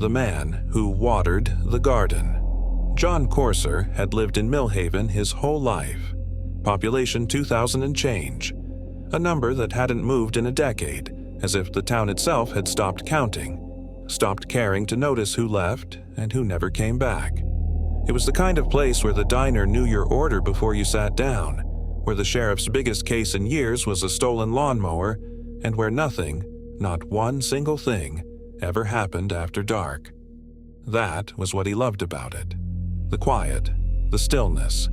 the man who watered the garden. John Corser had lived in Millhaven his whole life. Population 2,000 and change. A number that hadn't moved in a decade, as if the town itself had stopped counting, stopped caring to notice who left and who never came back. It was the kind of place where the diner knew your order before you sat down, where the sheriff's biggest case in years was a stolen lawnmower, and where nothing, not one single thing, ever happened after dark. That was what he loved about it. The quiet, the stillness,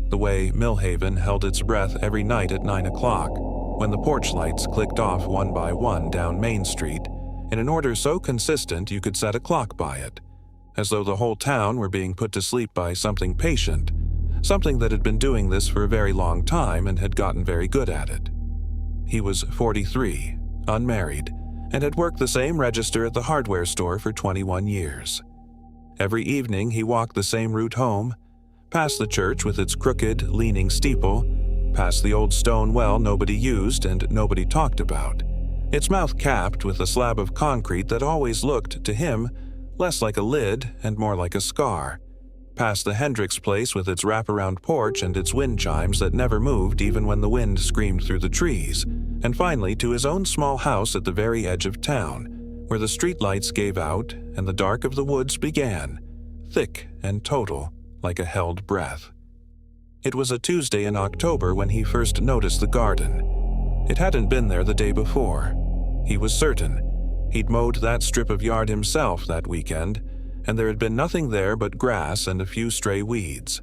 the way Millhaven held its breath every night at 9 o'clock, when the porch lights clicked off one by one down Main Street, in an order so consistent you could set a clock by it, as though the whole town were being put to sleep by something patient, something that had been doing this for a very long time and had gotten very good at it. He was 43, unmarried, and had worked the same register at the hardware store for 21 years. Every evening he walked the same route home, past the church with its crooked, leaning steeple, past the old stone well nobody used and nobody talked about, its mouth capped with a slab of concrete that always looked, to him, less like a lid and more like a scar, past the Hendricks place with its wraparound porch and its wind chimes that never moved even when the wind screamed through the trees, and finally to his own small house at the very edge of town, where the streetlights gave out and the dark of the woods began, thick and total, like a held breath. It was a Tuesday in October when he first noticed the garden. It hadn't been there the day before. He was certain. He'd mowed that strip of yard himself that weekend, and there had been nothing there but grass and a few stray weeds.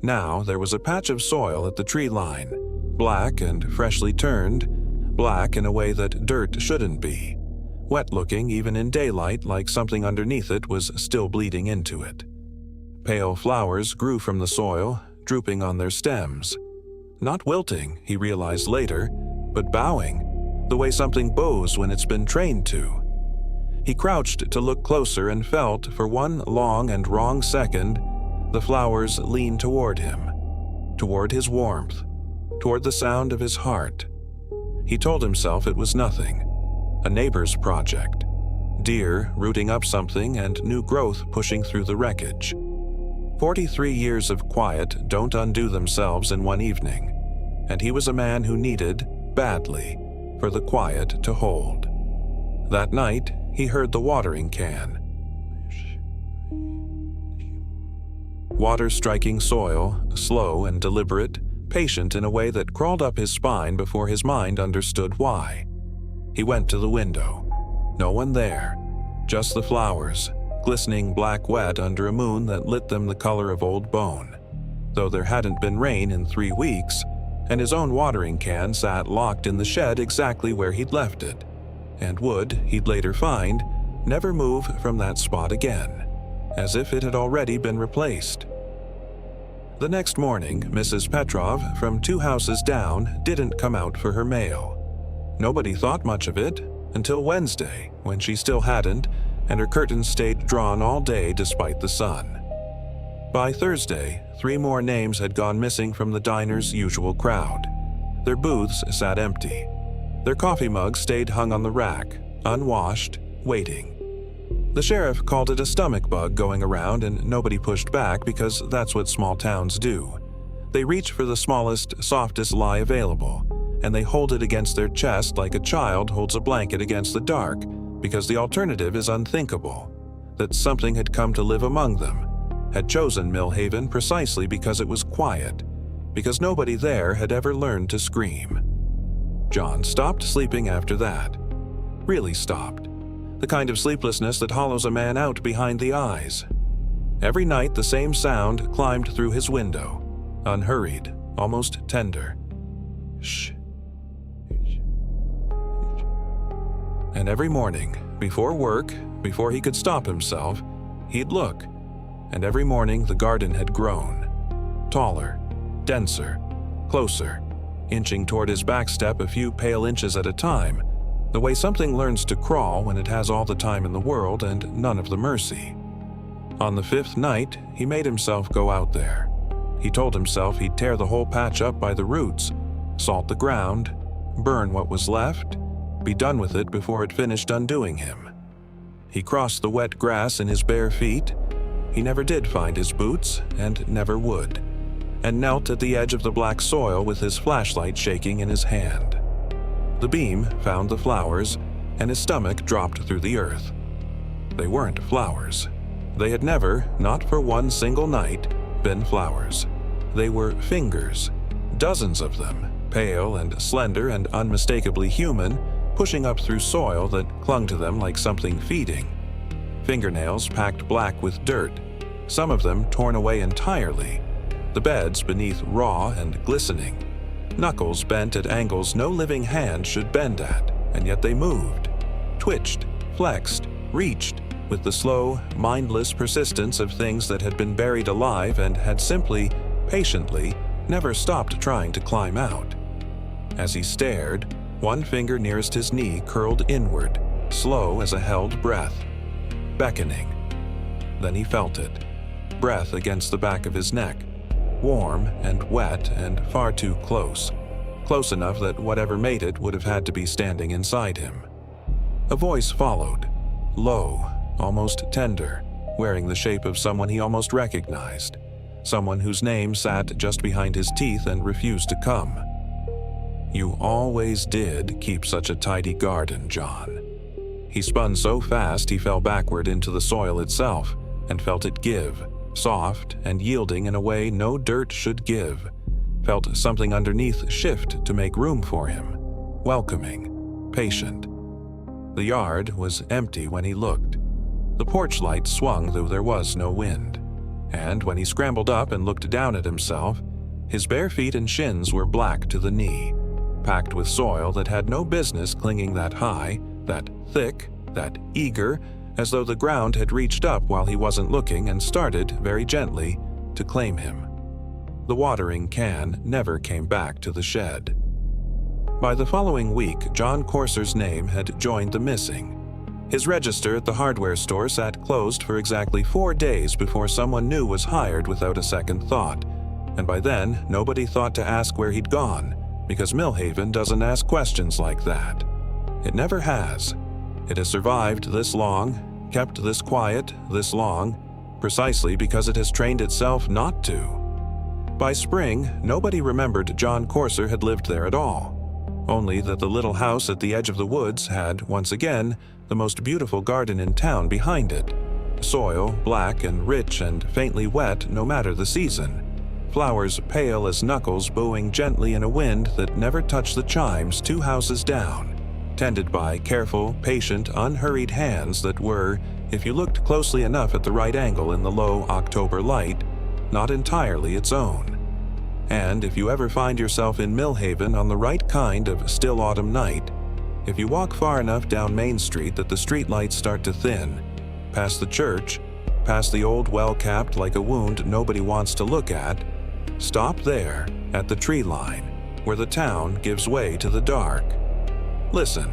Now there was a patch of soil at the tree line, black and freshly turned, black in a way that dirt shouldn't be, wet-looking even in daylight, like something underneath it was still bleeding into it. Pale flowers grew from the soil, drooping on their stems. Not wilting, he realized later, but bowing, the way something bows when it's been trained to. He crouched to look closer and felt, for one long and wrong second, the flowers lean toward him, toward his warmth, toward the sound of his heart. He told himself it was nothing, a neighbor's project, deer rooting up something and new growth pushing through the wreckage. 43 years of quiet don't undo themselves in one evening, and he was a man who needed, badly, for the quiet to hold. That night, he heard the watering can. Water striking soil, slow and deliberate, patient in a way that crawled up his spine before his mind understood why. He went to the window. No one there, just the flowers, glistening black wet under a moon that lit them the color of old bone, though there hadn't been rain in 3 weeks, and his own watering can sat locked in the shed exactly where he'd left it, and would, he'd later find, never move from that spot again, as if it had already been replaced. The next morning, Mrs. Petrov, from 2 houses down, didn't come out for her mail. Nobody thought much of it until Wednesday, when she still hadn't, and her curtains stayed drawn all day despite the sun. By Thursday, 3 more names had gone missing from the diner's usual crowd. Their booths sat empty. Their coffee mugs stayed hung on the rack, unwashed, waiting. The sheriff called it a stomach bug going around, and nobody pushed back because that's what small towns do. They reach for the smallest, softest lie available, and they hold it against their chest like a child holds a blanket against the dark, because the alternative is unthinkable, that something had come to live among them, had chosen Millhaven precisely because it was quiet, because nobody there had ever learned to scream. John stopped sleeping after that. Really stopped. The kind of sleeplessness that hollows a man out behind the eyes. Every night the same sound climbed through his window, unhurried, almost tender. Shh. And every morning, before work, before he could stop himself, he'd look, and every morning the garden had grown. Taller, denser, closer, inching toward his back step a few pale inches at a time, the way something learns to crawl when it has all the time in the world and none of the mercy. On the 5th night, he made himself go out there. He told himself he'd tear the whole patch up by the roots, salt the ground, burn what was left, be done with it before it finished undoing him. He crossed the wet grass in his bare feet. He never did find his boots, and never would, and knelt at the edge of the black soil with his flashlight shaking in his hand. The beam found the flowers, and his stomach dropped through the earth. They weren't flowers. They had never, not for one single night, been flowers. They were fingers, dozens of them, pale and slender and unmistakably human, pushing up through soil that clung to them like something feeding. Fingernails packed black with dirt, some of them torn away entirely, the beds beneath raw and glistening. Knuckles bent at angles no living hand should bend at, and yet they moved, twitched, flexed, reached, with the slow, mindless persistence of things that had been buried alive and had simply, patiently, never stopped trying to climb out. As he stared, one finger nearest his knee curled inward, slow as a held breath, beckoning. Then he felt it, breath against the back of his neck, warm and wet and far too close, close enough that whatever made it would have had to be standing inside him. A voice followed, low, almost tender, wearing the shape of someone he almost recognized, someone whose name sat just behind his teeth and refused to come. "You always did keep such a tidy garden, John." He spun so fast he fell backward into the soil itself and felt it give, soft and yielding in a way no dirt should give, felt something underneath shift to make room for him, welcoming, patient. The yard was empty when he looked. The porch light swung though there was no wind, and when he scrambled up and looked down at himself, his bare feet and shins were black to the knee, packed with soil that had no business clinging that high, that thick, that eager, as though the ground had reached up while he wasn't looking and started, very gently, to claim him. The watering can never came back to the shed. By the following week, John Courser's name had joined the missing. His register at the hardware store sat closed for exactly 4 days before someone new was hired without a second thought, and by then nobody thought to ask where he'd gone, because Millhaven doesn't ask questions like that. It never has. It has survived this long, kept this quiet this long, precisely because it has trained itself not to. By spring, nobody remembered John Courser had lived there at all, only that the little house at the edge of the woods had, once again, the most beautiful garden in town behind it. Soil, black and rich and faintly wet no matter the season. Flowers pale as knuckles bowing gently in a wind that never touched the chimes 2 houses down, tended by careful, patient, unhurried hands that were, if you looked closely enough at the right angle in the low October light, not entirely its own. And if you ever find yourself in Millhaven on the right kind of still autumn night, if you walk far enough down Main Street that the streetlights start to thin, past the church, past the old well-capped like a wound nobody wants to look at, stop there, at the tree line, where the town gives way to the dark. Listen,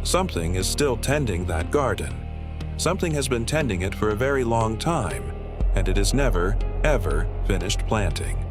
something is still tending that garden. Something has been tending it for a very long time, and it is never, ever finished planting.